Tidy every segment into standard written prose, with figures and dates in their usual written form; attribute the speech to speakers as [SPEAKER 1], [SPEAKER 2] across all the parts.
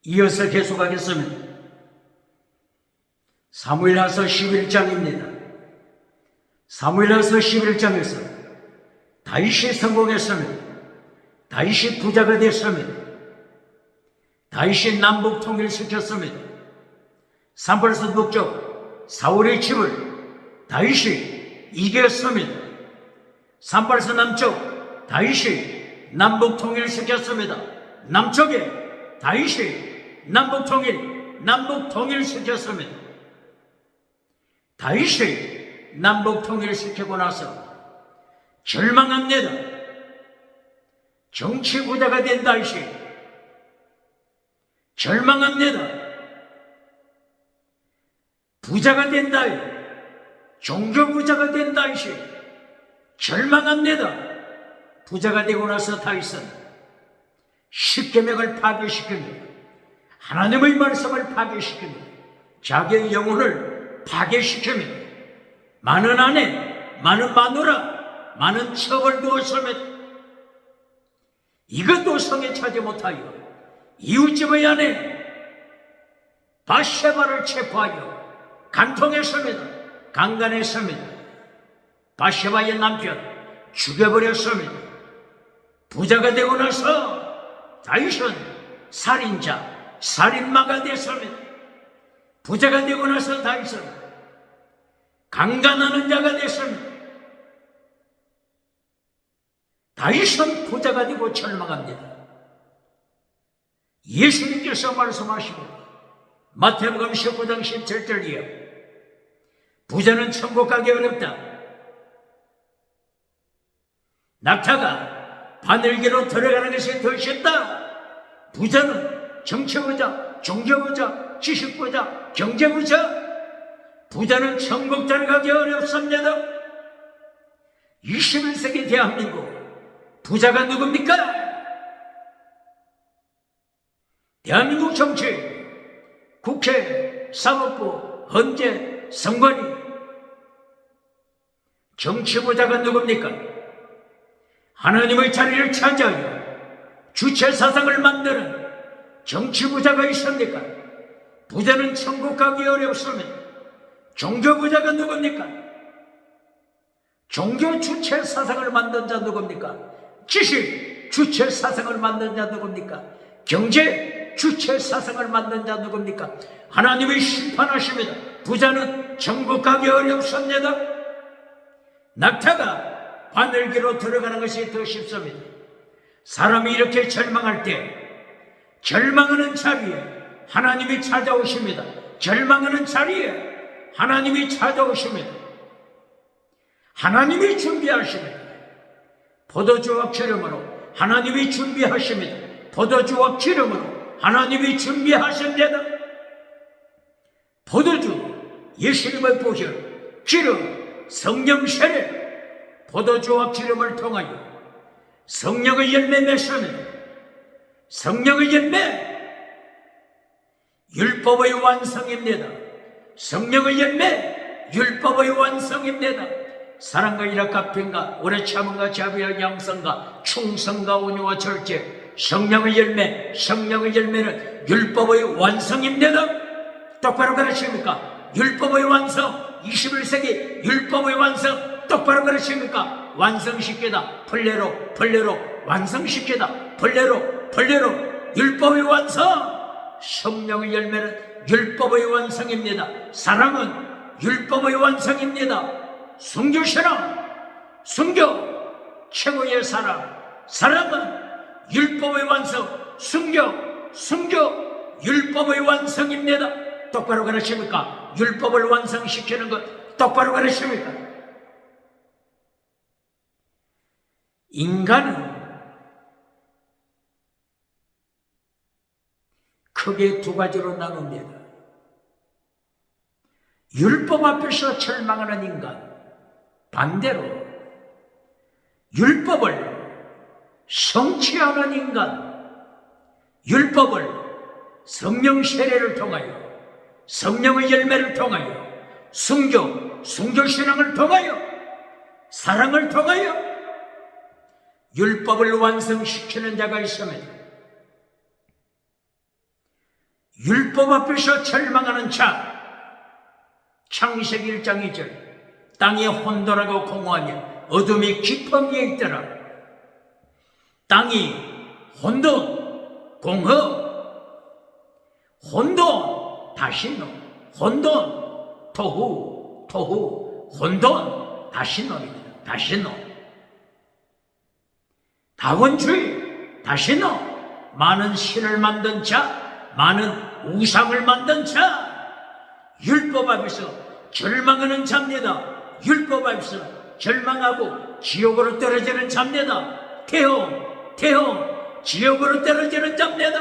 [SPEAKER 1] 이어서 계속하겠습니다. 사무엘하서 11장입니다. 사무엘하서 11장에서 다윗이 성공했습니다. 다윗이 부자가 됐습니다. 다윗이 남북 통일시켰습니다. 산발스 북쪽 사울의 집을 다윗이 이겼습니다. 산발스 남쪽 다윗이 남북 통일시켰습니다. 남쪽에 다윗이 남북 통일시켰습니다. 다윗이 남북 통일시키고 나서 절망합니다. 정치 부자가 된 다윗이 절망합니다. 부자가 된 다윗, 종교 부자가 된 다윗이 절망합니다. 부자가 되고 나서 다윗은 십계명을 파괴시킵니다. 하나님의 말씀을 파괴시킵니다. 자기의 영혼을 파괴시킵니다. 많은 아내, 많은 마누라, 많은 첩을 두었습니다. 이것도 성에 차지 못하여 이웃집의 아내 바세바를 체포하여 간통했습니다. 강간했습니다. 바세바의 남편 죽여버렸습니다. 부자가 되고 나서 다윗은 살인자, 살인마가 됐습니다. 부자가 되고 나서 다윗은 강간하는 자가 됐습니다. 다윗은 부자가 되고 절망합니다. 예수님께서 말씀하시고 마태복음 19장 17절이요. 부자는 천국 가기 어렵다. 낙타가 바늘기로 들어가는 것이 더 쉽다. 부자는 정치부자, 종교부자, 지식부자, 경제부자. 부자는 천국 들어가기 어렵습니다. 21세기 대한민국 부자가 누굽니까? 대한민국 정치, 국회, 사법부, 헌재, 선관위. 정치부자가 누굽니까? 하나님의 자리를 차지하여 주체사상을 만드는 정치부자가 있습니까? 부자는 천국 가기 어렵습니다. 종교부자가 누굽니까? 종교 주체사상을 만든 자 누굽니까? 지식 주체사상을 만든 자 누굽니까? 경제 주체사상을 만든 자 누굽니까? 하나님이 심판하십니다. 부자는 천국 가기 어렵습니다. 낙타가 바늘기로 들어가는 것이 더 쉽습니다. 사람이 이렇게 절망할 때 절망하는 자리에 하나님이 찾아오십니다. 절망하는 자리에 하나님이 찾아오십니다. 하나님이 준비하십니다. 포도주와 기름으로 하나님이 준비하십니다. 포도주와 기름으로 하나님이 준비하십니다. 포도주, 예수님의 보혈, 기름, 성령 세례, 포도주와 기름을 통하여 성령의 열매 맺습니다. 성령의 열매, 율법의 완성입니다. 성령의 열매, 율법의 완성입니다. 사랑과 일합과 평과 오래 참음과 자비와 양성과 충성과 온유와 절제. 성령의 열매, 성령의 열매는 율법의 완성입니다. 똑바로 가르칩니까? 율법의 완성, 21세기 율법의 완성 똑바로 가르칩니까? 완성시키다, 벌레로 완성시키다, 벌레로 율법의 완성. 성령의 열매는 율법의 완성입니다. 사랑은 율법의 완성입니다. 순교신앙, 순교 최고의 사랑, 사랑은 율법의 완성, 순교 율법의 완성입니다. 똑바로 가르칩니까? 율법을 완성시키는 것 똑바로 가르칩니까? 인간은 크게 두 가지로 나눕니다. 율법 앞에서 절망하는 인간, 반대로 율법을 성취하는 인간, 율법을 성령 세례를 통하여, 성령의 열매를 통하여, 순교신앙을 통하여, 사랑을 통하여 율법을 완성시키는 자가 있습니다. 율법 앞에서 절망하는 자. 창세기 1장 2절. 땅이 혼돈하고 공허하며 어둠이 깊은 위에 있더라. 땅이 혼돈, 공허, 혼돈, 다시노, 혼돈, 토후, 토후, 혼돈, 다시노입니다. 다시노. 다원주의, 다시노. 많은 신을 만든 자, 많은 우상을 만든 자. 율법 앞에서 절망하는 자입니다. 율법 앞에서 절망하고 지옥으로 떨어지는 자입니다. 태홍, 지옥으로 떨어지는 자입니다.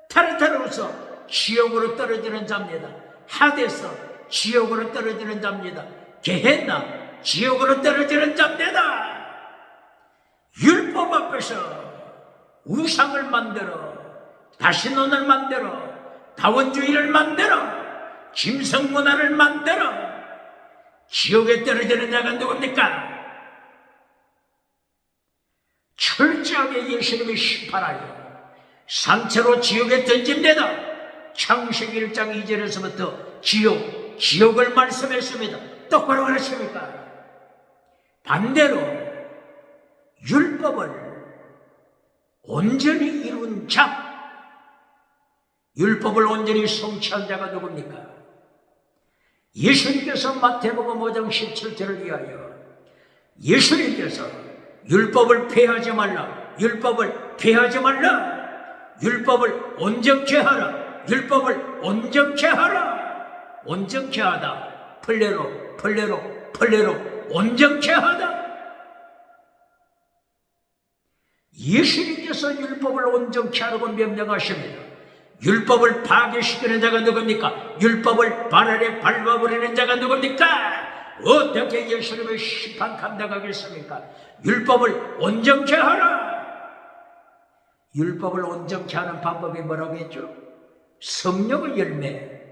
[SPEAKER 1] 타르타르로서 지옥으로 떨어지는 자입니다. 하데스, 지옥으로 떨어지는 자입니다. 게헨나, 지옥으로 떨어지는 자입니다. 율법 앞에서 우상을 만들어, 다시논을 만들어, 다원주의를 만들어, 짐승문화를 만들어 지옥에 떨어지는 자가 누굽니까? 철저하게 예수님이 심판하여 상처로 지옥에 던집니다. 창세기 1장 2절에서부터 지옥을 말씀했습니다. 똑바로 하십니까? 반대로 율법을 온전히 이룬 자, 율법을 온전히 성취한 자가 누굽니까? 예수님께서 마태복음 5장 17절을 위하여 예수님께서 율법을 폐하지 말라, 율법을 폐하지 말라, 율법을 온전케 하라, 율법을 온전케 하라. 온전케 하다, 플레로 온전케 하다. 예수님께서 율법을 온전케 하라고 명령하십니다. 율법을 파괴시키는 자가 누굽니까? 율법을 발 아래 밟아버리는 자가 누굽니까? 어떻게 예수님의 심판 감당하겠습니까? 율법을 온전케 하라. 율법을 온전케 하는 방법이 뭐라고 했죠? 성령의 열매,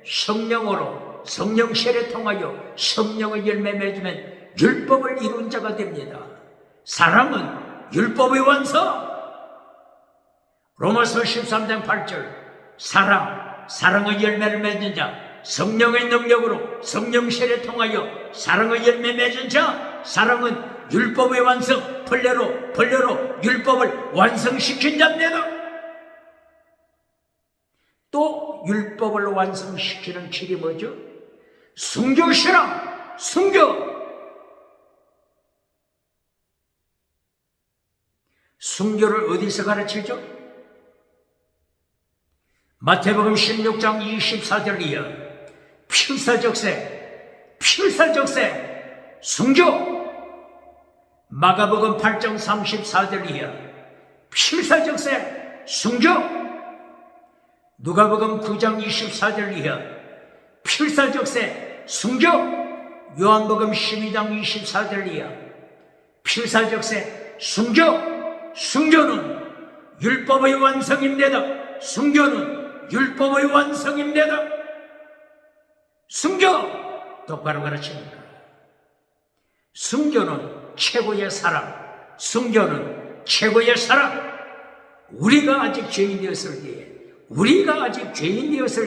[SPEAKER 1] 성령으로, 성령 세례 통하여 성령의 열매 맺으면 율법을 이룬 자가 됩니다. 사랑은 율법의 원서. 로마서 13장 8절. 사랑의 열매를 맺은 자, 성령의 능력으로 성령 세례 통하여 사랑의 열매 맺은 자, 사랑은 율법의 완성, 벌레로 율법을 완성시킨 자입니다. 또 율법을 완성시키는 길이 뭐죠? 순교시라. 순교를 어디서 가르치죠? 마태복음 16장 24절 이하 필사적세 순교. 마가복음 8장 34절 이하 필사적세 순교. 누가복음 9장 24절 이하 필사적세 순교. 요한복음 12장 24절 이하 필사적세 순교. 순교는 율법의 완성입니다. 순교는 율법의 완성입니다. 순교 똑바로 가르칩니다. 순교는 최고의 사랑, 순교는 최고의 사랑. 우리가 아직 죄인이었을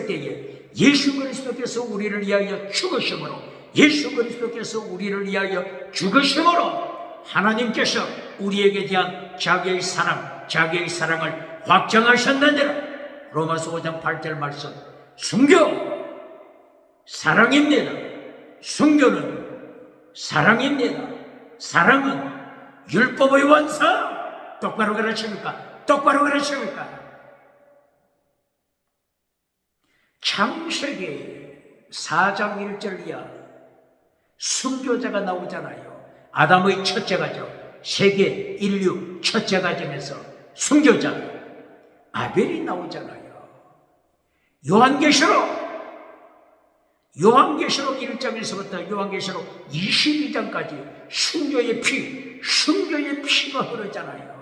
[SPEAKER 1] 때에 예수 그리스도께서 우리를 위하여 죽으심으로 하나님께서 우리에게 대한 자기의 사랑을 확정하셨느니라. 로마서 5장 8절 말씀. 순교 사랑입니다. 순교는 사랑입니다. 사랑은 율법의 원사. 똑바로 가르칩니까? 창세기 4장 1절 이하 순교자가 나오잖아요. 아담의 첫째 가정, 세계 인류 첫째 가정에서 순교자 아벨이 나오잖아요. 요한계시록 1장에서부터 요한계시록 22장까지 순교의 피가 흐르잖아요.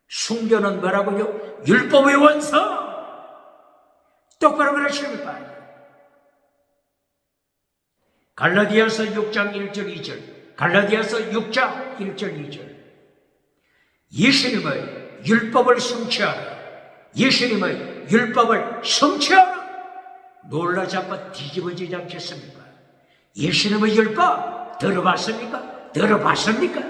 [SPEAKER 1] 순교는 뭐라고요? 율법의 원서. 똑바로 가르칩니까? 갈라디아서 6장 1절 2절, 갈라디아서 6장 1절 2절. 율법을 성취하라. 예수님의 율법을 성취하라. 놀라 잡아 뒤집어지지 않겠습니까? 예수님의 율법 들어봤습니까? 들어봤습니까?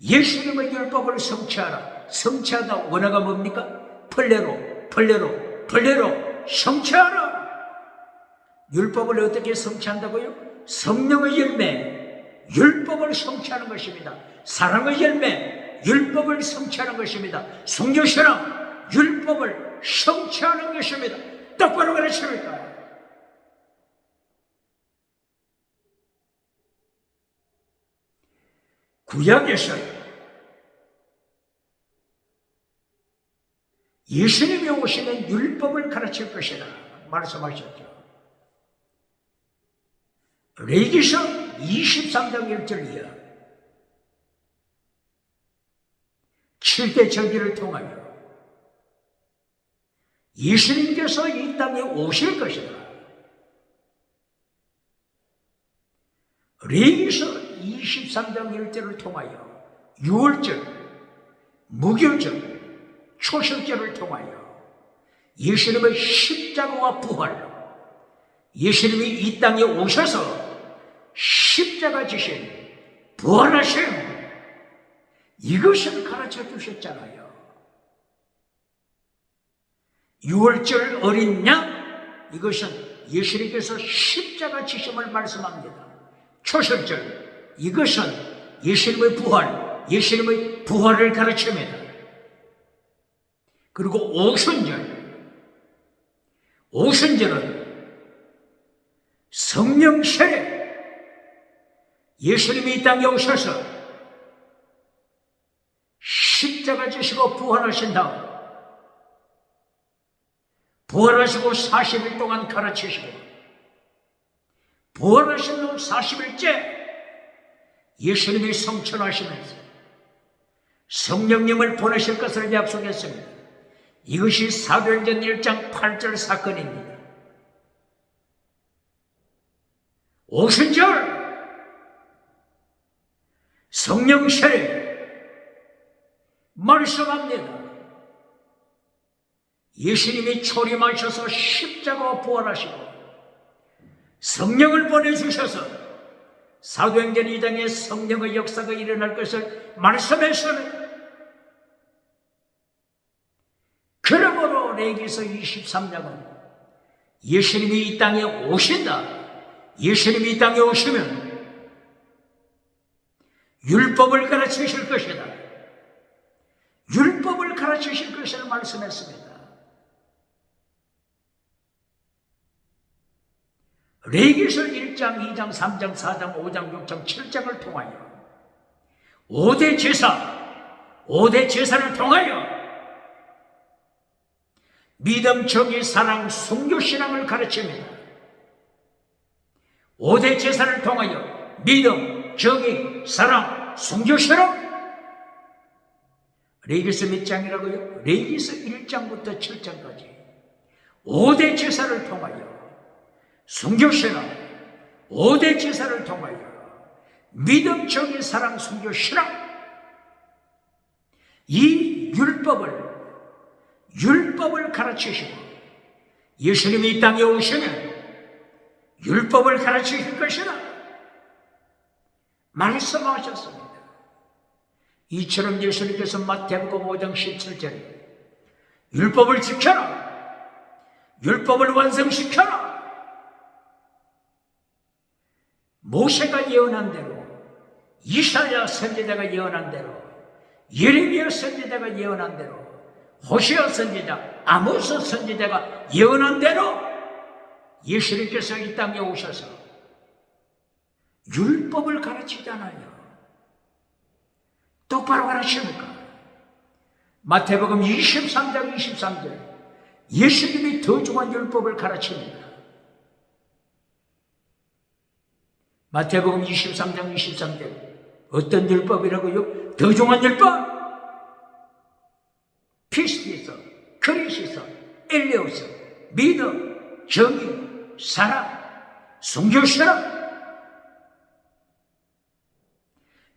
[SPEAKER 1] 예수님의 율법을 성취하라. 성취하다 원어가 뭡니까? 플레로 성취하라. 율법을 어떻게 성취한다고요? 성령의 열매, 율법을 성취하는 것입니다. 사랑의 열매, 율법을 성취하는 것입니다. 성교신앙, 율법을 성취하는 것입니다. 똑바로 가르칩니까? 구약에서 예수님이 오시는 율법을 가르칠 것이다 말씀하셨죠. 레위기서 23장 1절 이하 7대 절기를 통하여 예수님께서 이 땅에 오실 것이다. 레위기서 23장 1절을 통하여 유월절, 무교절, 초실절을 통하여 예수님의 십자가와 부활, 예수님이 이 땅에 오셔서 십자가 지신 부활하심, 이것을 가르쳐 주셨잖아요. 유월절 어린 양, 이것은 예수님께서 십자가 지심을 말씀합니다. 초실절, 이것은 예수님의 부활, 예수님의 부활을 가르칩니다. 그리고 오순절은 성령 세례, 예수님이 이 땅에 오셔서 십자가 지시고 부활하신 다음 부활하시고 40일 동안 가르치시고 부활하신 후 40일째 예수님이 성천하시면서 성령님을 보내실 것을 약속했습니다. 이것이 사도행전 1장 8절 사건입니다. 오순절 성령 세례 말씀합니다. 예수님이 초림하셔서 십자가와 부활하시고 성령을 보내주셔서 사도행전 2장에 성령의 역사가 일어날 것을 말씀했습니다. 그러므로 레위기서 23장은 예수님이 이 땅에 오신다. 예수님이 이 땅에 오시면 율법을 가르치실 것이다. 율법을 가르치실 것을 말씀했습니다. 레위기서 1장, 2장, 3장, 4장, 5장, 6장, 7장을 통하여 5대 제사를 통하여 믿음, 정의, 사랑, 순교신앙을 가르칩니다. 5대 제사를 통하여 믿음, 정의, 사랑, 순교신앙. 레위기서 몇 장이라고요? 레위기서 1장부터 7장까지 5대 제사를 통하여 순교신앙, 5대 제사를 통하여 믿음, 정의, 사랑, 순교신앙. 이 율법을 가르치시고 예수님이 이 땅에 오시면 율법을 가르치실 것이다 말씀하셨습니다. 이처럼 예수님께서 마태복음 5장 17절에 율법을 지켜라, 율법을 완성시켜라. 모세가 예언한 대로, 이사야 선지자가 예언한 대로, 예레미야 선지자가 예언한 대로, 호시아 선지자, 아모스 선지자가 예언한 대로 예수님께서 이 땅에 오셔서 율법을 가르치잖아요. 똑바로 가르칩니까? 마태복음 23장 23절 예수님이 더 중한 율법을 가르칩니다. 마태복음 23장 23절 어떤 율법이라고요? 더 중한 율법? 피스티서, 크리시서, 엘레오서, 믿음, 정의, 사랑, 순교신앙.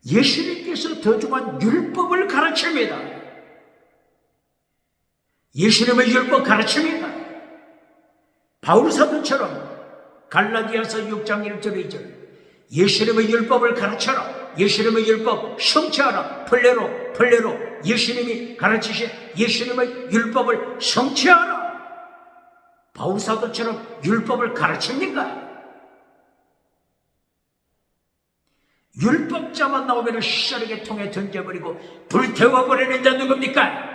[SPEAKER 1] 예수님께 예수님께서 더 중요한 율법을 가르칩니다. 예수님의 율법 가르칩니다. 바울 사도처럼 갈라디아서 6장 1절 2절 예수님의 율법을 가르쳐라. 예수님의 율법 성취하라. 플레로 예수님이 가르치신 예수님의 율법을 성취하라. 바울 사도처럼 율법을 가르칩니까? 율법자만 나오면 시절에게 통에 던져버리고 불태워버리는 자 누굽니까?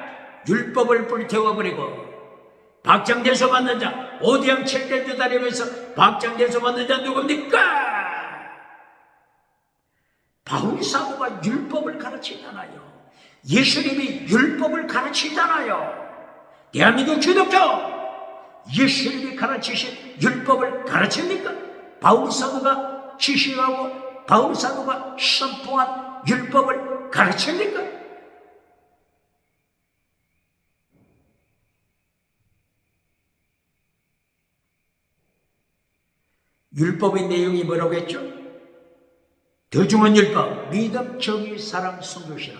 [SPEAKER 1] 율법을 불태워버리고 박장대소 받는 자, 오디양 7대 다니면서 박장대소 받는 자 누굽니까? 바울 사도가 율법을 가르치잖아요. 예수님이 율법을 가르치잖아요. 대한민국 기독교 예수님이 가르치신 율법을 가르칩니까? 바울 사도가 지시하고 바울 사도가 선포한 율법을 가르칩니까? 율법의 내용이 뭐라고 했죠? 더 중요한 율법, 믿음, 정의, 사랑, 순교시라.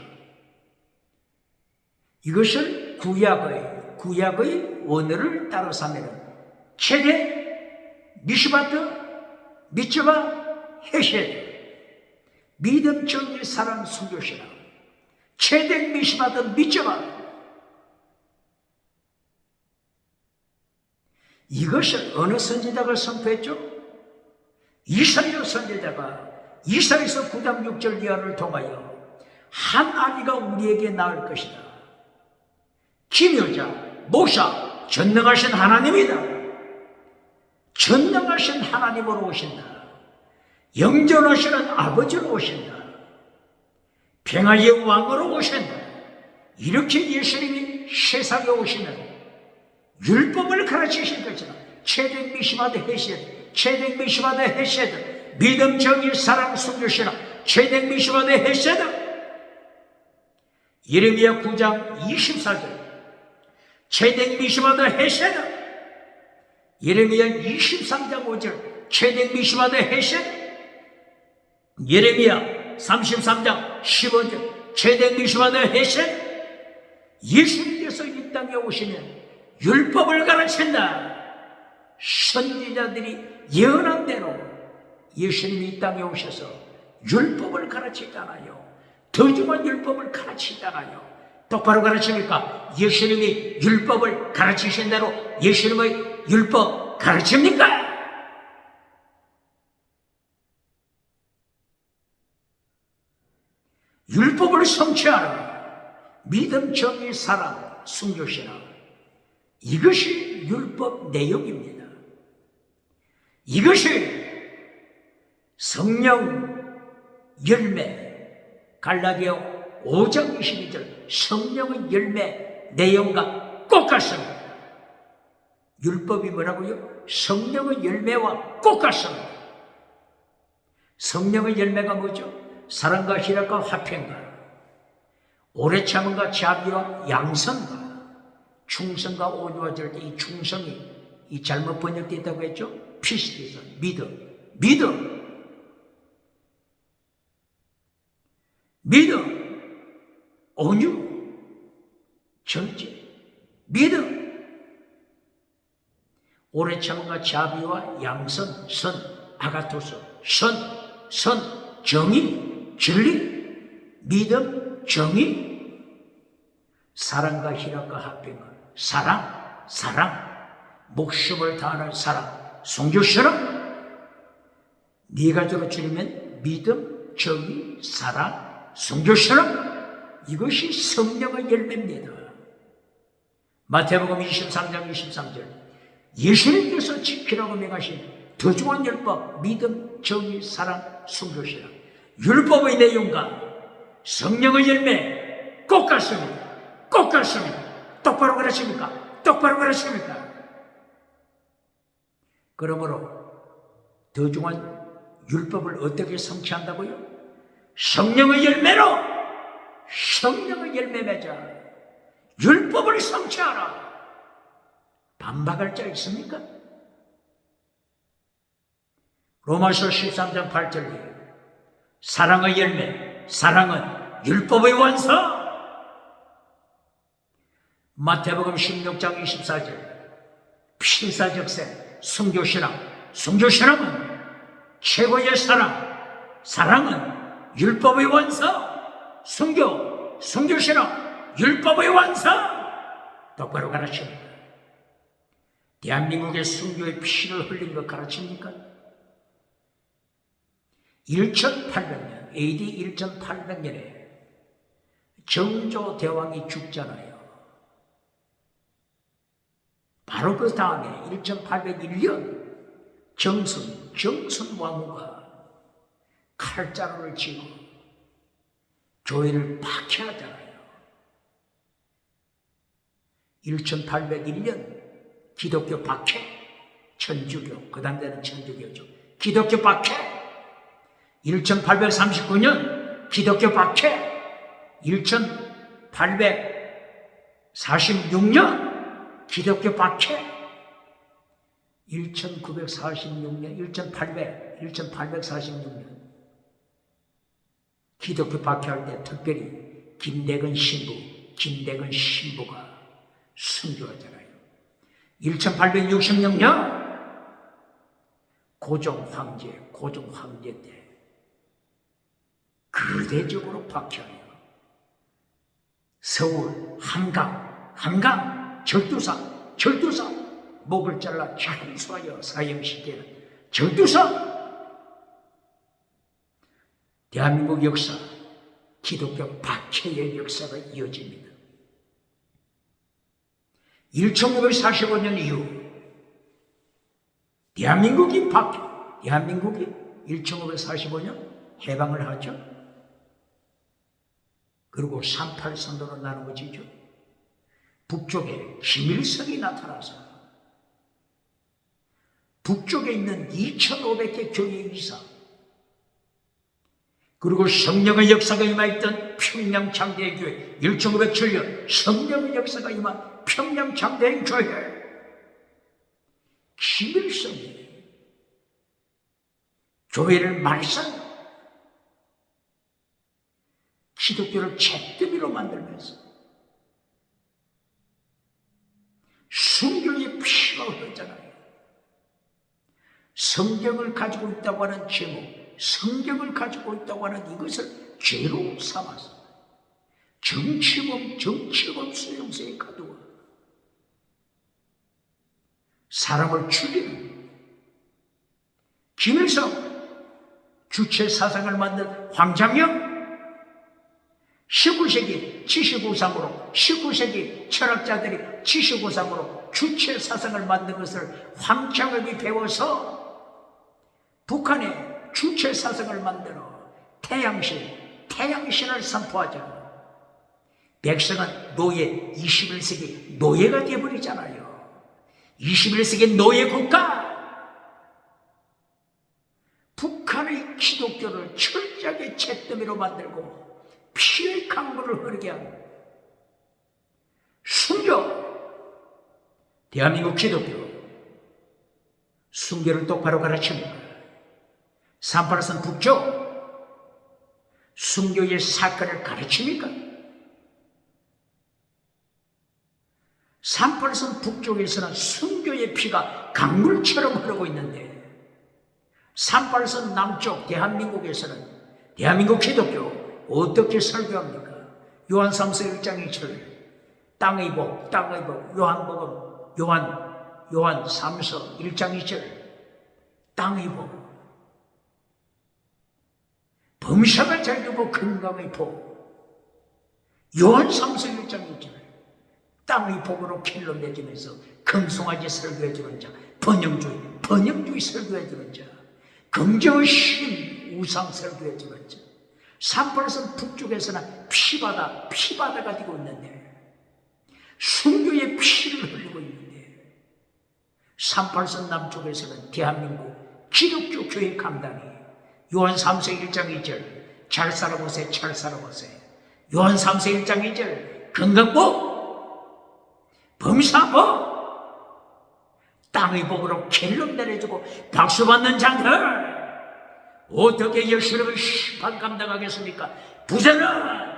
[SPEAKER 1] 이것을 구약의 원어를 따라서 하면 최대, 미슈바트, 미츠바, 헤셰드. 믿음, 정의, 사랑, 순교시라. 최대, 미슈바트, 미츠바. 이것을 어느 선지자가 선포했죠? 이사야 선지자가 이사야서 9장 6절 이하를 통하여 한 아기가 우리에게 낳을 것이다. 기묘자, 모사, 전능하신 하나님이다. 전능하신 하나님으로 오신다. 영존하시는 아버지로 오신다. 평화의 왕으로 오신다. 이렇게 예수님이 세상에 오시면 율법을 가르치신 것이다. 최대 미시마드 헤시드, 최대 미시마드 헤시드, 믿음, 정의, 사랑, 순교시라. 최대 미시마드 헤시드. 예레미야 9장 24절 최대 미시마드 헤시드. 예레미야 23장 5절 최대 미시마드 헤시드. 예레미야 33장 15절 최대 미시마드 헤시드. 예수님께서 이 땅에 오시면 율법을 가르친다. 선지자들이 예언한 대로 예수님이 이 땅에 오셔서 율법을 가르치잖아요. 더 중요한 율법을 가르치잖아요. 똑바로 가르칩니까? 예수님이 율법을 가르치신 대로 예수님의 율법 가르칩니까? 율법을 성취하라. 믿음, 정의, 사랑, 순교시라. 이것이 율법 내용입니다. 이것이 성령 열매, 갈라디아 5장 22절 성령의 열매 내용과 똑같습니다. 율법이 뭐라고요? 성령의 열매와 똑같습니다. 성령의 열매가 뭐죠? 사랑과 희락과 화평과 오래 참음과 자비와 양선과 충성과 온유와 절대. 이 충성이 이 잘못 번역되었다고 했죠? 피시티에서 믿음, 온유, 절제, 믿음, 오래 참음과 자비와 양선, 선, 아가토스, 선, 정의, 진리, 믿음, 정의, 사랑과 희락과 화평과 사랑, 목숨을 다하는 사랑, 순교처럼 네 가지로 줄이면 믿음, 정의, 사랑, 순교처럼 이것이 성령의 열매입니다. 마태복음 23장 23절 예수님께서 지키라고 명하신 더 중요한 율법, 믿음, 정의, 사랑, 순교시라. 율법의 내용과 성령의 열매 꼭 같습니다. 똑바로 가르칩니까? 그러므로 더 중요한 율법을 어떻게 성취한다고요? 성령의 열매로 성령의 열매 맺어 율법을 성취하라. 반박할 자 있습니까? 로마서 13장 8절에 사랑의 열매, 사랑은 율법의 완성. 마태복음 16장 24절 필사적세 순교신앙. 순교신앙은 최고의 사랑. 사랑은 율법의 완성. 순교신앙 율법의 완성. 똑바로 가르칩니다. 대한민국의 순교의 피를 흘린 것 가르칩니까? 1800년 AD 1800년에 정조대왕이 죽잖아요. 바로 그 다음에 1801년 정순 왕후가 칼자루를 쥐고 교회를 박해하잖아요. 1801년 기독교 박해, 천주교, 그 당대는 천주교죠. 기독교 박해. 1839년 기독교 박해. 1846년 기독교 박해. 1846년 기독교 박해할 때 특별히 김대근 신부가 순교하잖아요. 1866년 고종 황제 때 그대적으로 박해하여 서울 한강 절두사 목을 잘라 장수하여 사형시키는 절두사. 대한민국 역사, 기독교 박해의 역사가 이어집니다. 1945년 이후 대한민국이 1945년 해방을 하죠. 그리고 38선도로 나누어지죠. 북쪽에 김일성이 나타나서 북쪽에 있는 2500개 교회 이상, 그리고 성령의 역사가 임하였던 평양장대교회 1907년 성령의 역사가 임한 평양장대교회, 김일성이 교회를 말살, 기독교를 잿더미로 만들면서 순교의 피가 흐르잖아요. 성경을 가지고 있다고 하는 제목, 성경을 가지고 있다고 하는 이것을 죄로 삼아서 정치범 수용소에 가두어 사람을 죽이는 김일성, 주체 사상을 만든 황장영, 19세기 지식우상으로 19세기 철학자들이 지식우상으로 주체 사상을 만든 것을 황장영이 배워서 북한에 주체 사상을 만들어 태양신을 선포하자. 백성은 노예, 21세기 노예가 되어버리잖아요. 21세기 노예 국가. 북한의 기독교를 철저하게 잿더미로 만들고 피의 강물을 흐르게 한 순교. 대한민국 기독교 순교를 똑바로 가르칩니다. 38선 북쪽 순교의 사건을 가르칩니까? 38선 북쪽에서는 순교의 피가 강물처럼 흐르고 있는데 38선 남쪽 대한민국에서는 대한민국 기독교 어떻게 설교합니까? 요한 3서 1장 2절 땅의 복 요한 3서 1장 2절 땅의 복 범사가 잘 되고 건강의 복. 요한 3서 1장 2절 땅의 복으로 길로 맺으면서 금송아지 설교해주는 자, 번영주의 설교해주는 자, 긍정의 신 우상 설교해주는 자. 38선 북쪽에서는 피바다가 되고 있는데 순교의 피를 흘리고 있는데 38선 남쪽에서는 대한민국 기독교 교회 강단이 요한 3서 1장 2절 잘 살아보세 요한 3서 1장 2절 건강복 범사복 땅의 복으로 갤름 내려주고 박수받는 자들 어떻게 예수님을 심판 감당하겠습니까? 부자는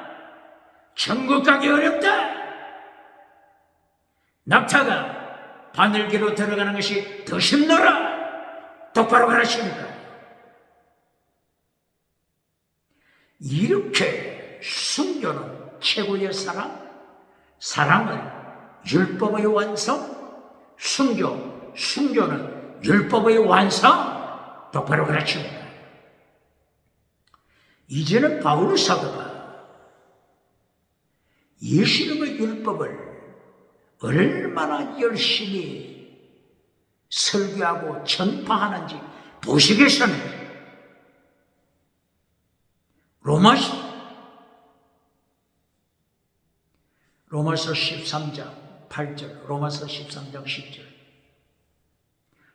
[SPEAKER 1] 천국 가기 어렵다. 낙타가 바늘기로 들어가는 것이 더 쉽노라. 똑바로 가르칩니까? 이렇게 순교는 최고의 사랑, 사랑은 율법의 완성, 순교는 율법의 완성. 똑바로 가르칩니다. 이제는 바울 사도가 예수님의 율법을 얼마나 열심히 설교하고 전파하는지 보시겠습니다. 로마서 13장 8절, 로마서 13장 10절.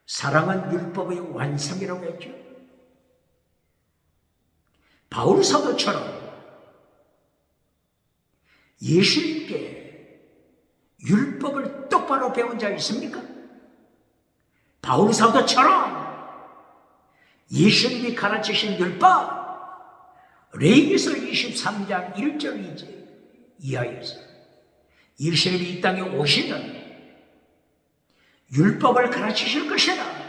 [SPEAKER 1] 사랑은 율법의 완성이라고 했죠. 바울 사도처럼 예수님께 율법을 똑바로 배운 자 있습니까? 바울 사도처럼 예수님이 가르치신 율법, 레위기서 23장 1절 2절 이하에서 예수님이 이 땅에 오시면 율법을 가르치실 것이다.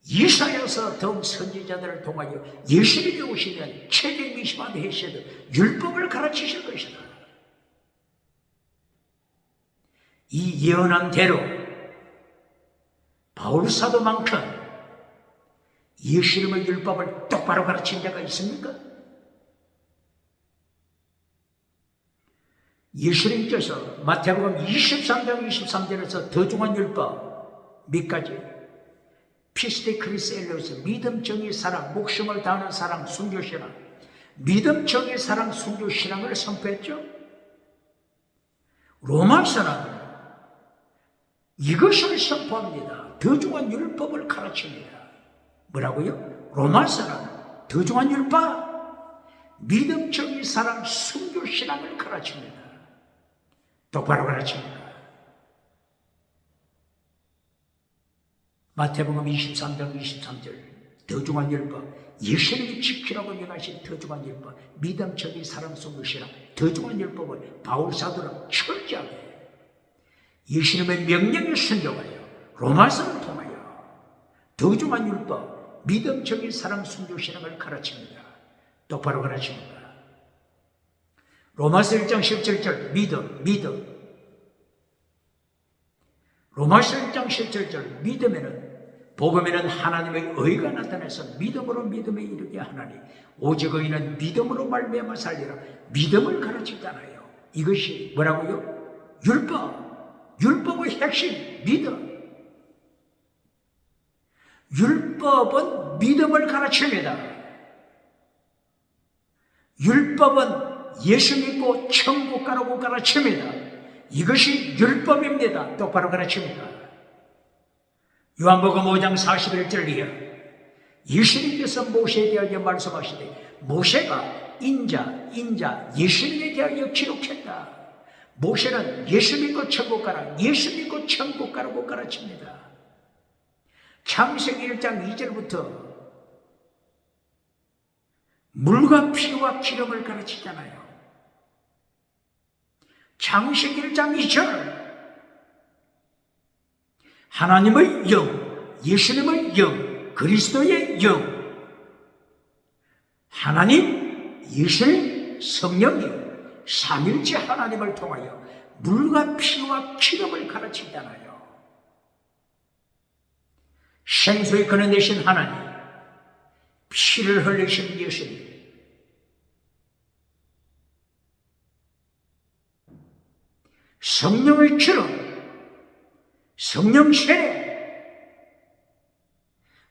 [SPEAKER 1] 이사야서 등 선지자들을 통하여 예수님이 오시면 책임이시만 하셔도 율법을 가르치실 것이다. 이 예언한 대로 바울 사도만큼 예수님의 율법을 똑바로 가르친 자가 있습니까? 예수님께서 마태복음 23장 23절에서 더 중한 율법 몇 가지, 피스데 크리스엘로스, 믿음, 정의, 사랑, 목숨을 다하는 사랑, 순교, 신앙, 믿음, 정의, 사랑, 순교, 신앙을 선포했죠. 로마서는 이것을 선포합니다. 더 중한 율법을 가르칩니다. 뭐라고요? 로마서는 더 중한 율법, 믿음, 정의, 사랑, 순교, 신앙을 가르칩니다. 똑바로 가르칩니다. 마태복음 23장 23절 더 중한 율법, 예수님이 지키라고 명하신 더 중한 율법, 믿음, 정의, 사랑, 순교, 신앙, 더 중한 율법을 바울 사도는 철저하게 예수님의 명령에 순종하여 로마서를 통하여 더 중한 율법, 믿음, 정의, 사랑, 순교, 신앙을 가르칩니다. 똑바로 가르칩니다. 로마서 1장 17절 믿음. 로마서 1장 17절 믿음에는, 복음에는 하나님의 의가 나타나서 믿음으로 믿음에 이르게 하나니 오직 의인은 믿음으로 말미암아 살리라. 믿음을 가르치잖아요. 이것이 뭐라고요? 율법의 핵심 믿음. 율법은 믿음을 가르칩니다. 율법은 예수 믿고 천국 가라고 가르칩니다. 이것이 율법입니다. 똑바로 가르칩니다. 요한복음 5장 41절 이하 예수님께서 모세에 대하여 말씀하시되 모세가 인자 예수님에 대하여 기록했다. 모세는 예수 믿고 천국 가라, 예수 믿고 천국 가라고 가르칩니다. 창세기 1장 2절부터 물과 피와 기름을 가르치잖아요. 창세기 1장 2절 하나님의 영, 예수님의 영, 그리스도의 영, 하나님, 예수님, 성령이 삼일째 하나님을 통하여 물과 피와 기름을 가르치잖아요. 생수의 근원 되신 하나님, 피를 흘리신 예수님, 성령의 기름, 성령 세례,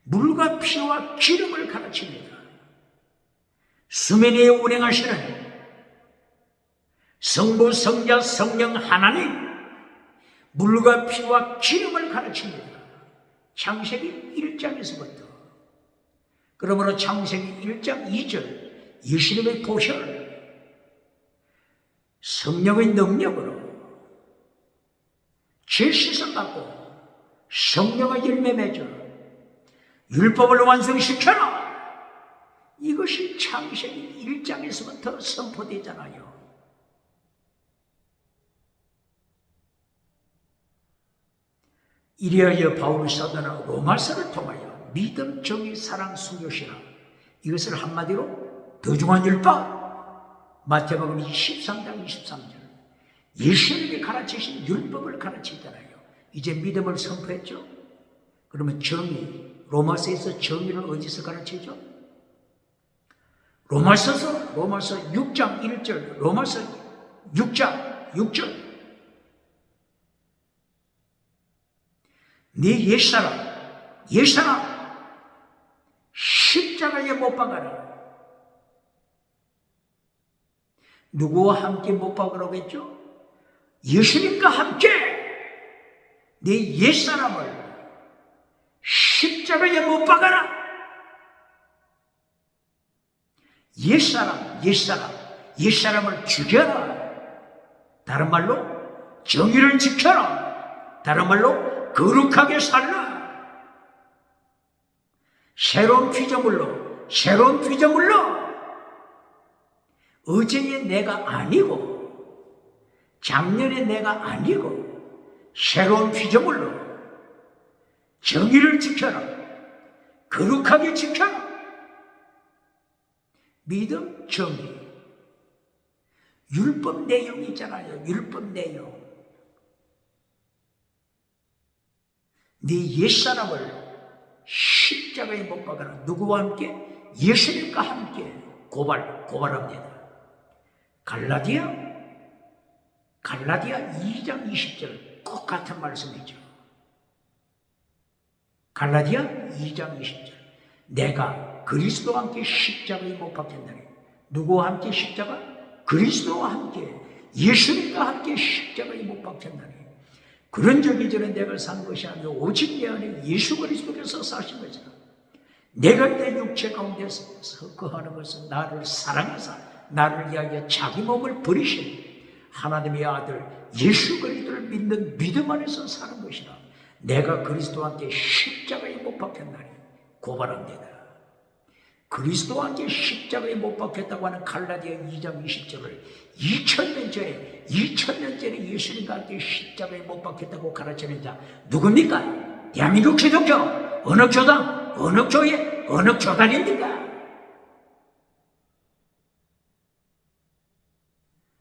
[SPEAKER 1] 물과 피와 기름을 가르칩니다. 수면 위에 운행하시는 성부, 성자, 성령 하나님, 물과 피와 기름을 가르칩니다. 창세기 1장에서부터. 그러므로 창세기 1장 2절 예수님의 보혈, 성령의 능력으로 죄시선 받고 성령의 열매 맺어 율법을 완성시켜라. 이것이 창세기 1장에서부터 선포되잖아요. 이리하여 바울 사도는 로마서를 통하여 믿음, 정의, 사랑, 순교신앙, 이것을 한마디로 더중한 율법, 마태복음 23장 23절, 예수님이 가르치신 율법을 가르치잖아요. 이제 믿음을 선포했죠. 그러면 정의, 로마서에서 정의를 어디서 가르치죠? 로마서 6장 1절, 로마서 6장 6절. 네 옛사람 십자가에 못 박아라. 누구와 함께 못 박으라고 했죠? 예수님과 함께 네 옛사람을 십자가에 못 박아라. 옛사람을 죽여라. 다른 말로 정의를 지켜라. 다른 말로 거룩하게 살라. 새로운 피조물로 어제의 내가 아니고 작년의 내가 아니고 새로운 피조물로 정의를 지켜라. 거룩하게 지켜라. 믿음, 정의. 율법 내용이잖아요. 율법 내용. 네 옛사람을 십자가에 못 박아라. 누구와 함께? 예수님과 함께 고발합니다. 갈라디아 2장 20절 꼭 같은 말씀이죠. 갈라디아 2장 20절. 내가 그리스도와 함께 십자가에 못 박혔나니. 누구와 함께 십자가? 그리스도와 함께, 예수님과 함께 십자가에 못 박혔나니. 그런 적이 전에 내가 산 것이 아니고 오직 내 안에 예수 그리스도께서 사신 것이라. 내가 내 육체 가운데서 거하는 것은 나를 사랑하사 나를 위하여 자기 몸을 버리신 하나님의 아들 예수 그리스도를 믿는 믿음 안에서 사는 것이라. 내가 그리스도와 함께 십자가에 못 박혔나니. 고발합니다. 그리스도와 함께 십자가에 못 박혔다고 하는 갈라디아 2장 20절을 2000년 전에 예수님과 함께 십자가에 못 박혔다고 가르치는 자 누굽니까? 대한민국 기독교 어느 교당, 어느 교회, 어느 교단입니까?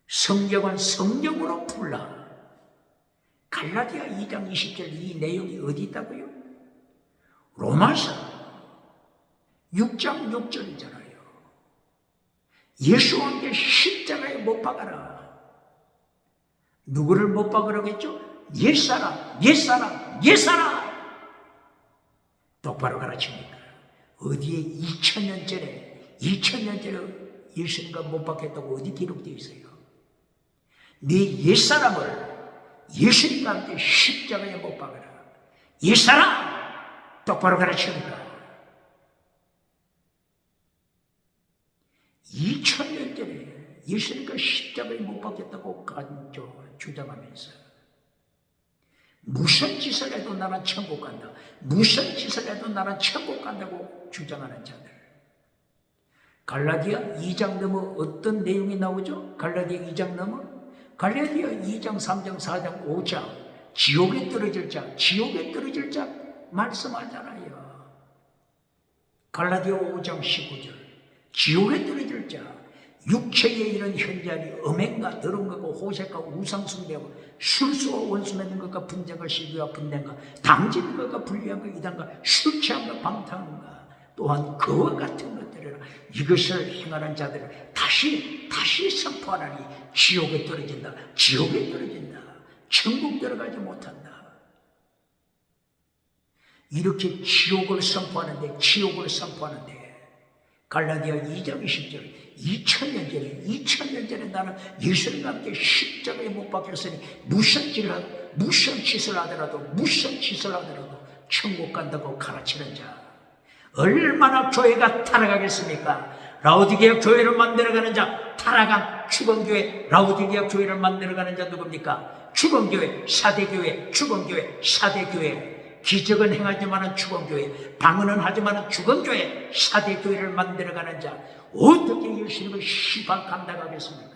[SPEAKER 1] 성경은 성경으로 풀라. 갈라디아 2장 20절 이 내용이 어디 있다고요? 로마서 6장 6절이잖아요. 예수와 함께 십자가에 못 박아라. 누구를 못 박으라고 했죠? 옛사람. 똑바로 가르칩니까? 어디에 2000년 전에 예수님과 못 박혔다고 어디 기록되어 있어요? 네 옛사람을 예수님과 함께 십자가에 못 박아라. 옛사람! 똑바로 가르칩니까? 2000년 전에 예수님과 십자가에 못 박혔다고 주장하면서 무슨 짓을 해도 나는 천국 간다. 무슨 짓을 해도 나는 천국 간다고 주장하는 자들. 갈라디아 2장 넘어 어떤 내용이 나오죠? 갈라디아 2장 넘어? 갈라디아 2장, 3장, 4장, 5장 지옥에 떨어질 자 말씀하잖아요. 갈라디아 5장 19절 지옥에 떨어질 자 육체에 이른 현자리 음행과 더러운 것과 호색과 우상숭배하고 술수와 원수 맺는 것과 분쟁과 시기와 분쟁과 당지는 것과 불리한 것 이단과 술 취함과 방탕함과 또한 그와 같은 것들이라. 이것을 행하는 자들을 다시 선포하라니 지옥에 떨어진다. 천국 들어가지 못한다. 이렇게 지옥을 선포하는데 갈라디아 2장 20절 2000년 전에 나는 예수님과 함께 십자가에 못 박혔으니 무슨 짓을 하더라도 천국 간다고 가르치는 자 얼마나 교회가 타락하겠습니까? 라오디게아 교회를 만들어가는 자 타락한 축원교회 라오디게아 교회를 만들어가는 자 누굽니까? 축원교회 사대교회 기적은 행하지만은 죽은 교회, 방언은 하지만은 죽은 교회, 사대 교회를 만들어가는 자 어떻게 예수님의 심판 감당하겠습니까?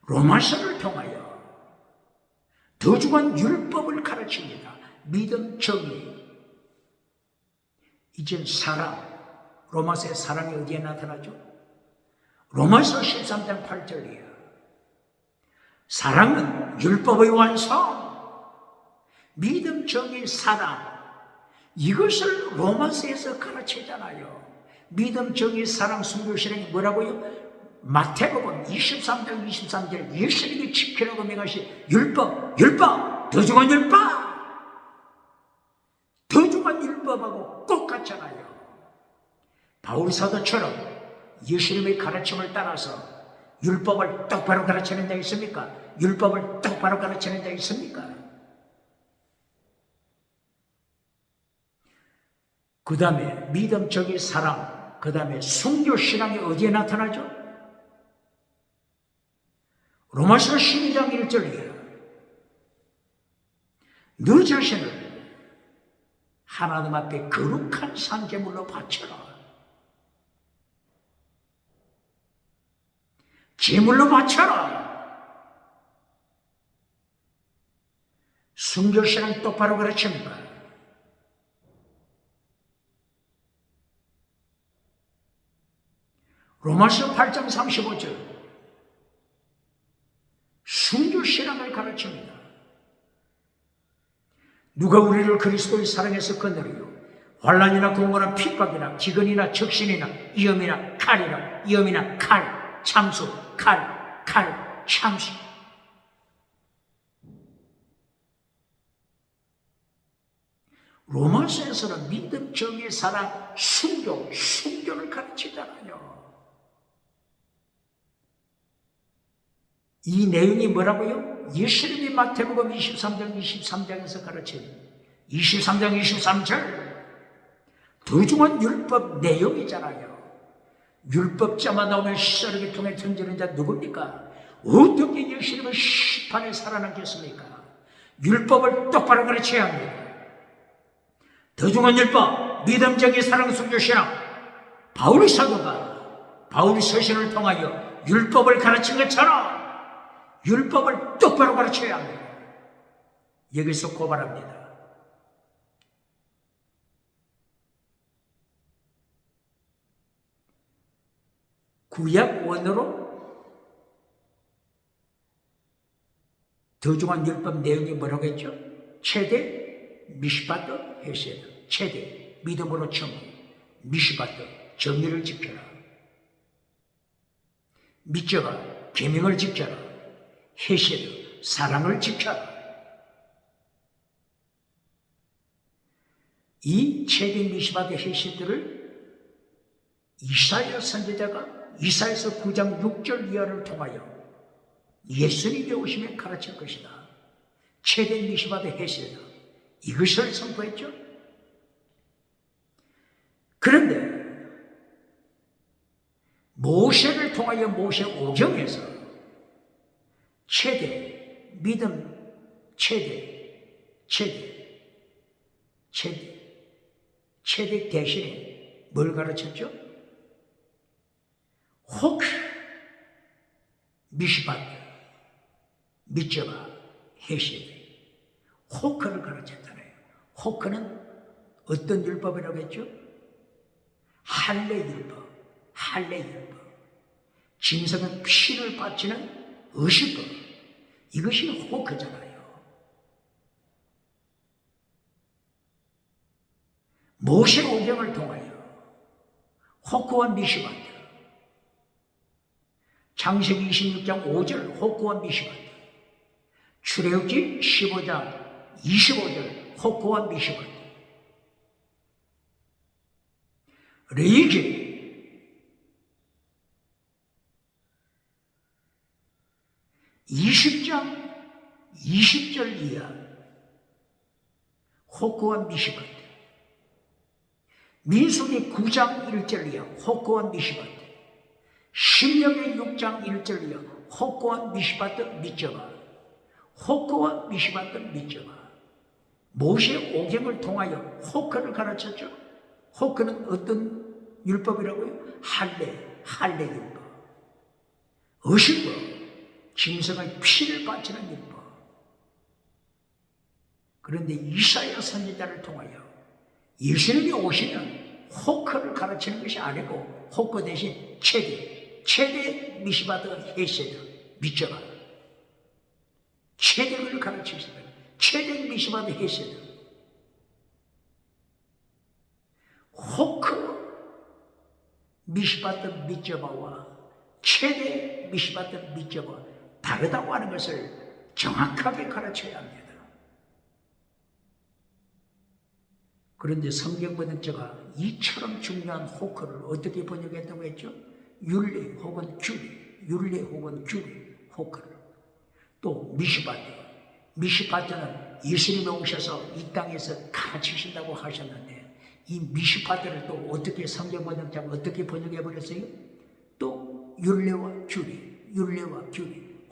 [SPEAKER 1] 로마서를 통하여 더 중한 율법을 가르칩니다. 믿음, 정의. 이젠 사랑, 로마서의 사랑이 어디에 나타나죠? 로마서 13장 8절이에요. 사랑은 율법의 완성, 믿음, 정의, 사랑, 이것을 로마서에서 가르치잖아요. 믿음, 정의, 사랑, 순교, 실행이 뭐라고요? 마태복음 23장 23절 예수님이 지키라고 명하신 율법, 더 중한 율법, 더 중한 율법하고 똑같잖아요. 바울 사도처럼 예수님의 가르침을 따라서 율법을 똑바로 가르치는 자 있습니까? 율법을 똑바로 가르치는 자 있습니까? 그 다음에 믿음, 정의, 사랑, 그 다음에 순교, 신앙이 어디에 나타나죠? 로마서 12장 1절이에요. 너 자신을 하나님 앞에 거룩한 산제물로 바쳐라. 제물로 바쳐라. 순교신앙 똑바로 가르칩니까? 로마서 8장 35절 순교신앙을 가르칩니다. 누가 우리를 그리스도의 사랑에서 건드려요? 환난이나 공고나 핍박이나 기근이나 적신이나 위험이나 칼이나 위험이나 칼, 참수, 칼, 참수. 로마서에서는 믿음, 정의, 사랑, 순교를 가르치잖아요. 이 내용이 뭐라고요? 예수님이 마태복음 23장에서 가르친 23장 23절 더 중한 율법 내용이잖아요. 율법자만 나오면 시사르게 통해 던지는 자 누굽니까? 어떻게 예수님의 심판에 살아남겠습니까? 율법을 똑바로 가르쳐야 합니다. 더 중한 율법, 믿음, 정의, 사랑, 순교, 신앙. 바울의 사도가 바울의 서신을 통하여 율법을 가르친 것처럼 율법을 똑바로 가르쳐야 합니다. 여기서 고발합니다. 구약 원어로 더 중한 율법 내용이 뭐라고 했죠? 최대 미시바트 헤세드, 최대 믿음으로 정의, 미시바트 정의를 지켜라, 미저가 계명을 지켜라, 헤세드 사랑을 지켜라. 이 최대 미시바트 헤세드를 이사야 선지자가 이사야서 9장 6절 이하를 통하여 예수님이 오시면 가르칠 것이다. 최대 미시바트 헤세드 이것을 선포했죠. 그런데 모세를 통하여 모세 오경에서 최대 믿음, 최대 대신에 뭘 가르쳤죠? 혹 미시바트, 미저바, 헤세드 호크를 가르쳤잖아요. 호크는 어떤 율법이라고 했죠? 할례율법. 짐승은 피를 바치는 의식법. 이것이 호크잖아요. 모세 오경을 통하여 호크와 미시바트, 창세기 26장 5절 호크와 미시바트, 출애굽기 15장 25절 호크와 미시바트, 레위기 20장 20절 이하 호크와 미시바트, 민수기 9장 1절 이하 호크와 미시바트, 신명기 6장 1절 이하 호크와 미시바트 미저바, 호크와 미시바들 믿져봐. 모세 오경을 통하여 호크를 가르쳤죠. 호크는 어떤 율법이라고요? 할례 율법. 의식과 짐승의 피를 바치는 율법. 그런데 이사야 선지자를 통하여 예수님이 오시면 호크를 가르치는 것이 아니고 호크 대신 최대 미시바드 헤세드 믿져봐. 최대를 가르치시다. 최대 미시바드 헤세드. 호크 미시바드 믿져봐와 최대 미시바드 믿져봐 다르다고 하는 것을 정확하게 가르쳐야 합니다. 그런데 성경 번역자가 이처럼 중요한 호크를 어떻게 번역했다고 했죠? 율례 혹은 규례 호크를. 또 미시바드는 예수님이 오셔서 이 땅에서 가르치신다고 하셨는데 이 미시바드를 또 어떻게 성경 번역자가 어떻게 번역해 버렸어요? 또 율례와 규례,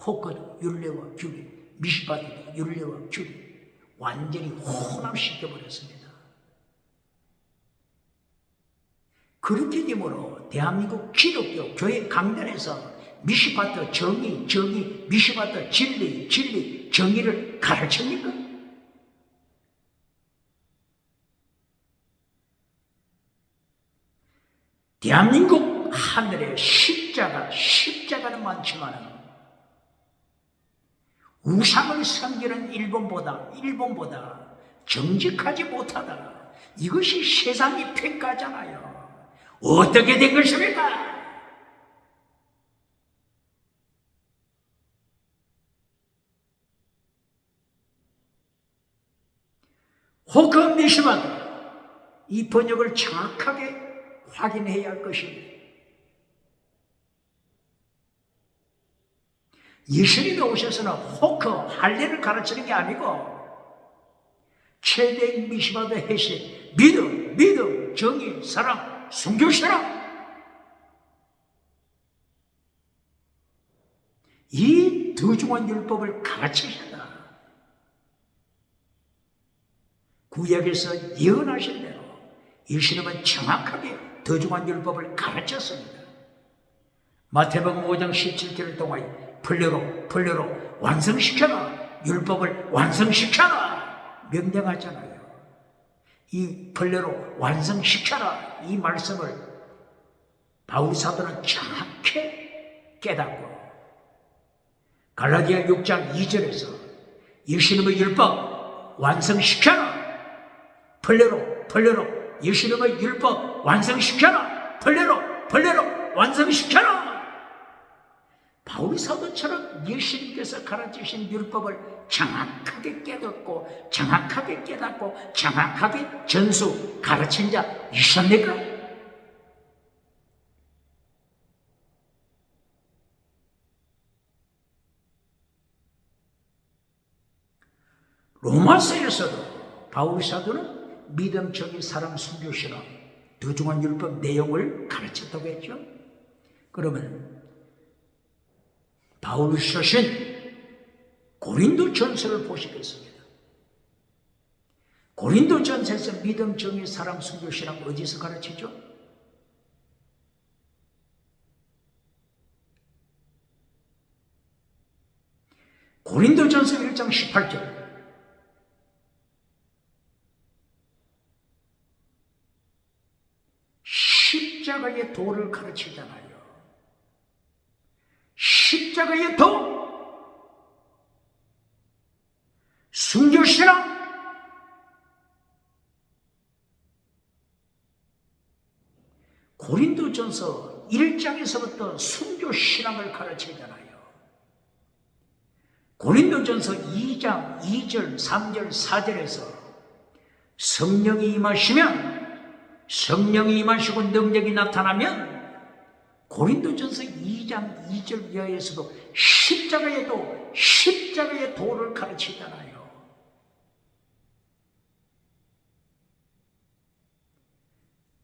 [SPEAKER 1] 호크도 율례와 규례, 미시바드도 율례와 규례, 완전히 혼합시켜 버렸습니다. 그렇게 되므로 대한민국 기독교 교회 강단에서 미시바드 정의, 미시바드 진리, 정의를 가르칩니까? 대한민국 하늘에 십자가는 많지만 우상을 섬기는 일본보다 정직하지 못하다. 이것이 세상이 평가잖아요. 어떻게 된 것입니까? 호크 미시바드 이 번역을 정확하게 확인해야 할 것입니다. 예수님이 오셔서는 호크 할례를 가르치는 게 아니고 최대 미시바드 해시 믿음, 정의, 사랑, 순교시라. 이 더중한 율법을 가르치신다. 구약에서 예언하신 대로 예수님은 정확하게 더중한 율법을 가르쳤습니다. 마태복음 5장 17절을 통하여 벌레로 완성시켜라. 율법을 완성시켜라. 명령하잖아요. 이 벌레로 완성시켜라. 이 말씀을 바울 사도는 정확히 깨닫고 갈라디아 6장 2절에서 예수님의 율법 완성시켜라. 벌레로 예수님의 율법 완성시켜라. 벌레로 완성시켜라. 바울 사도처럼 예수님께서 가르치신 율법을 정확하게 깨닫고 정확하게 전수 가르친 자 있습니까? 로마서에서도 바울 사도는 믿음, 정의, 사랑, 순교시라 더중한 율법 내용을 가르쳤다고 했죠. 그러면 바울이 쓰신 고린도전서를 보시겠습니다. 고린도전서에서 믿음, 정의, 사랑, 순교시라고 어디서 가르치죠? 고린도전서 1장 18절 십자가의 도를 가르치잖아요. 십자가의 도, 순교신앙, 고린도전서 1장에서부터 순교신앙을 가르치잖아요. 고린도전서 2장 2절, 3절, 4절에서 성령이 임하시고 능력이 나타나면 고린도전서 2장 2절 이하에서도 십자가의 도를 가르치잖아요.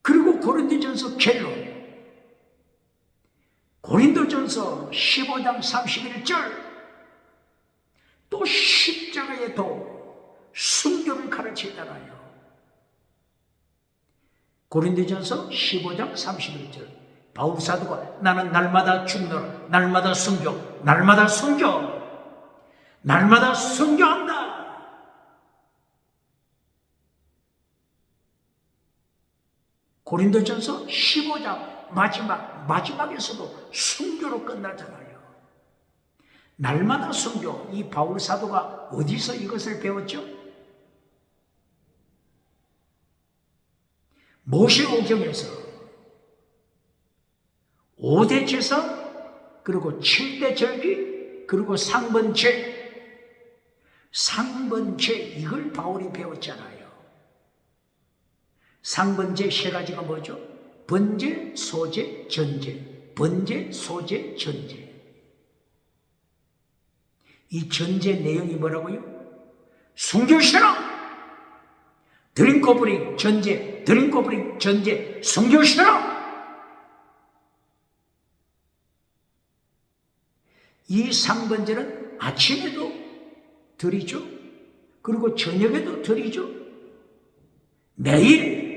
[SPEAKER 1] 그리고 고린도전서 결론, 고린도전서 15장 31절 또 십자가에 도 순교를 가르치잖아요. 고린도전서 15장 31절 바울 사도가 나는 날마다 죽노라, 날마다 순교, 날마다 순교, 날마다 순교한다. 고린도전서 15장 마지막에서도 순교로 끝나잖아요. 날마다 순교. 이 바울 사도가 어디서 이것을 배웠죠? 모세오경에서 5대 제사, 그리고 7대 절기, 그리고 상번제, 이걸 바울이 배웠잖아요. 상번제 세 가지가 뭐죠? 번제, 소제, 전제. 번제, 소제, 전제. 이 전제 내용이 뭐라고요? 순교신앙! 드링크 오프닝 전제, 드링크 오프닝 전제, 순교신앙! 이 상번제는 아침에도 드리죠. 그리고 저녁에도 드리죠. 매일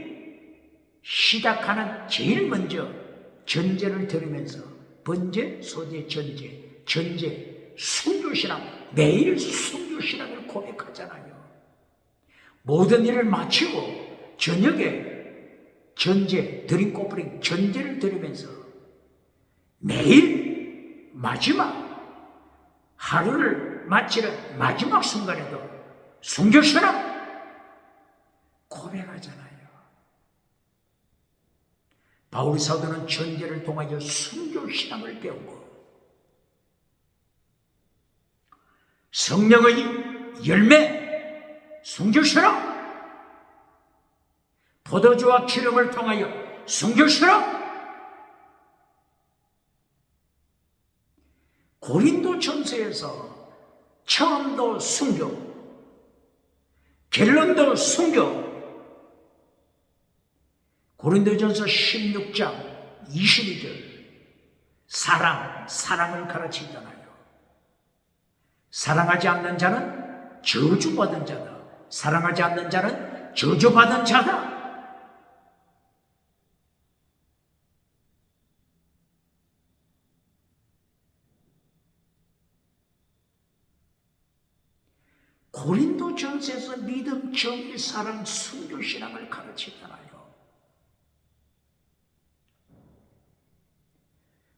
[SPEAKER 1] 시작하는 제일 먼저 전제를 드리면서 번제, 소제, 전제, 순교신앙, 매일 순교신앙을 고백하잖아요. 모든 일을 마치고 저녁에 전제, 드링크 오프닝 전제를 드리면서 매일 마지막 하루를 마치는 마지막 순간에도 순교신앙 고백하잖아요. 바울 사도는 전제를 통하여 순교신앙을 배우고 성령의 열매, 순교신앙, 포도주와 기름을 통하여 순교신앙, 고린도전서에서 처음도 순교, 결론도 순교. 고린도전서 16장 22절 사랑을 가르치잖아요. 사랑하지 않는 자는 저주받은 자다. 사랑하지 않는 자는 저주받은 자다. 고린도전서에서 믿음, 정의, 사랑, 순교신앙을 가르치잖아요.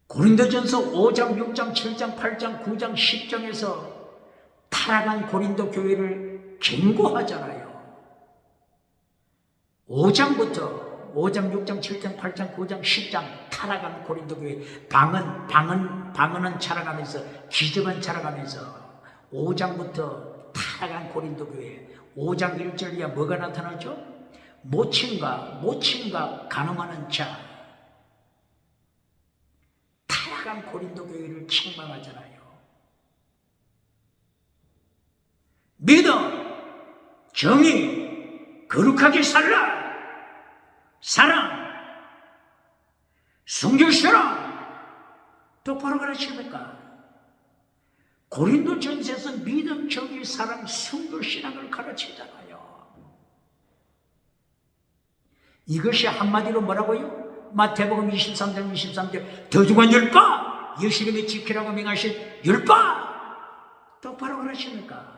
[SPEAKER 1] 고린도전서 5장, 6장, 7장, 8장, 9장, 10장에서 타락한 고린도 교회를 경고하잖아요. 5장, 6장, 7장, 8장, 9장, 10장 타락한 고린도 교회 방언은 자라가면서 기적은 자라가면서 5장부터 타락한 고린도 교회 5장 1절이야 뭐가 나타나죠? 모친과 간음하는 자 타락한 고린도 교회를 책망하잖아요. 믿음, 정의, 거룩하게 살라, 사랑, 순교신앙 똑바로 가르칩니까? 고린도전서에서 믿음, 정의, 사랑, 순교신앙을 가르치잖아요. 이것이 한마디로 뭐라고요? 마태복음 23장 23절 더 중한 율법, 예수님이 지키라고 명하신 율법 똑바로 가르칩니까?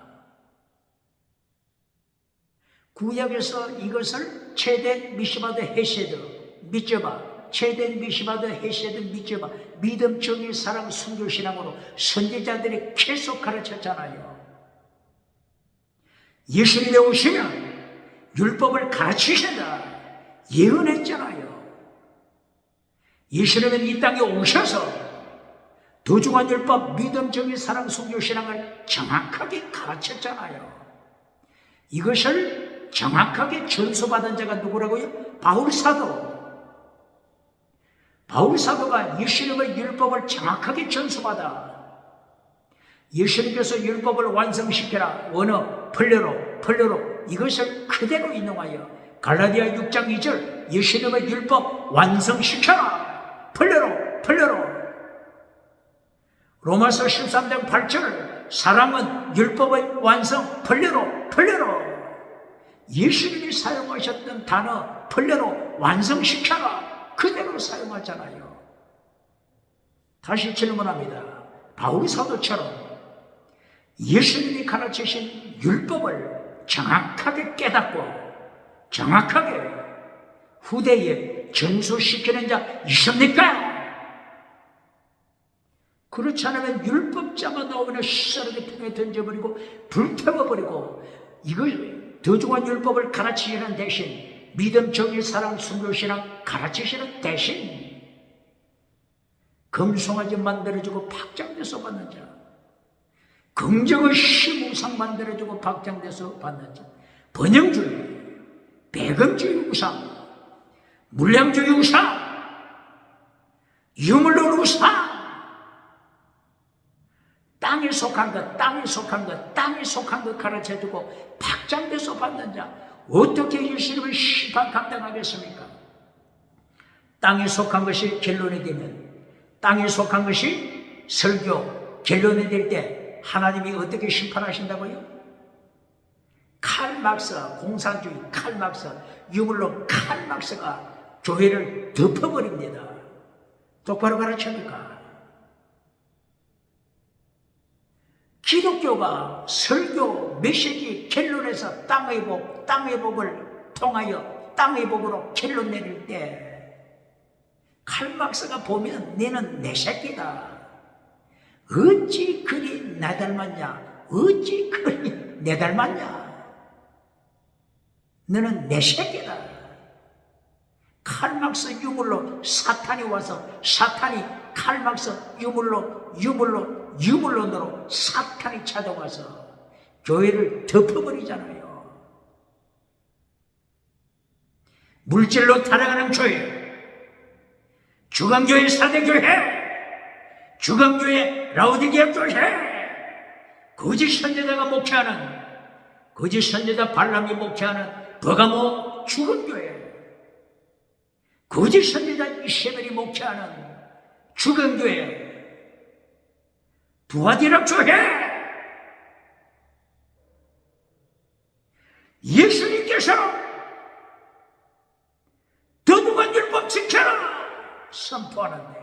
[SPEAKER 1] 구약에서 이것을 체덴 미시바드 헤세드 미쩌바, 체덴 미시바드 헤세드 미쩌바, 믿음, 정의, 사랑, 순교신앙으로 선지자들이 계속 가르쳤잖아요. 예수님이 오시면 율법을 가르치신다 예언했잖아요. 예수님은 이 땅에 오셔서 도중한 율법, 믿음, 정의, 사랑, 순교신앙을 정확하게 가르쳤잖아요. 이것을 정확하게 전수받은 자가 누구라고요? 바울 사도가 예수님의 율법을 정확하게 전수받아 예수님께서 율법을 완성시켜라 원어 펄레로 이것을 그대로 인용하여 갈라디아 6장 2절 예수님의 율법 완성시켜라 펄레로 로마서 13장 8절 사랑은 율법의 완성, 펄레로. 예수님이 사용하셨던 단어 펄레로, 완성시켜라, 그대로 사용하잖아요. 다시 질문합니다. 바울 사도처럼 예수님이 가르치신 율법을 정확하게 깨닫고 정확하게 후대에 전수시키는 자 있습니까? 그렇지 않으면 율법자가 오면 시사르게 통에 던져버리고 불태워버리고, 이걸 더 중한 율법을 가르치시는 대신, 믿음, 정의, 사랑, 순교신앙 가르치시는 대신 금송아지 만들어주고 박장돼서 받는 자, 긍정의 시무상 만들어주고 박장돼서 받는 자, 번영주의, 배금주의 우상, 물량주의 우상, 유물론 우상, 땅에 속한 것 가르쳐주고 박장돼서 받는 자, 어떻게 예수님의 심판 감당하겠습니까? 땅에 속한 것이 결론이 되면, 땅에 속한 것이 설교 결론이 될 때 하나님이 어떻게 심판하신다고요? 칼막스, 공산주의 칼막스, 유물론 칼막스가 교회를 덮어버립니다. 똑바로 가르칩니까? 기독교가 설교, 메시지 결론에서 땅의 복을 통하여 땅의 복으로 결론 내릴 때 칼막스가 보면 너는 내 새끼다. 어찌 그리 나 닮았냐? 어찌 그리 내 닮았냐? 너는 내 새끼다. 칼막스 유물로 사탄이 와서, 사탄이 칼막스 유물론으로 사탄이 찾아와서 교회를 덮어버리잖아요. 물질로 타락하는 교회, 주강교회, 사대교회, 주강교회, 라오디게아 교회, 거짓 선지자가 목회하는, 거짓 선지자 발람이 목회하는 버가모 죽은 교회, 거짓 선지자 이세벨이 목회하는 죽은 교회, 두아디라 교회, 예수님께서 더중한 율법 지켜라 선포하는데,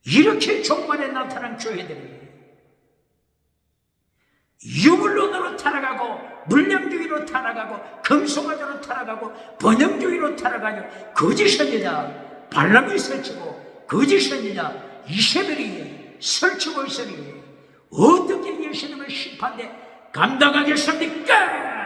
[SPEAKER 1] 이렇게 종말에 나타난 교회들이 유물론으로 타락하고, 물량주의로 타락하고, 금송아지로 타락하고, 번영주의로 타락하고, 거짓 선지자 발람이 설치고 거짓 선지자 이세벨이 설치고 있으니 어떻게 예수님의 심판에 감당하겠습니까?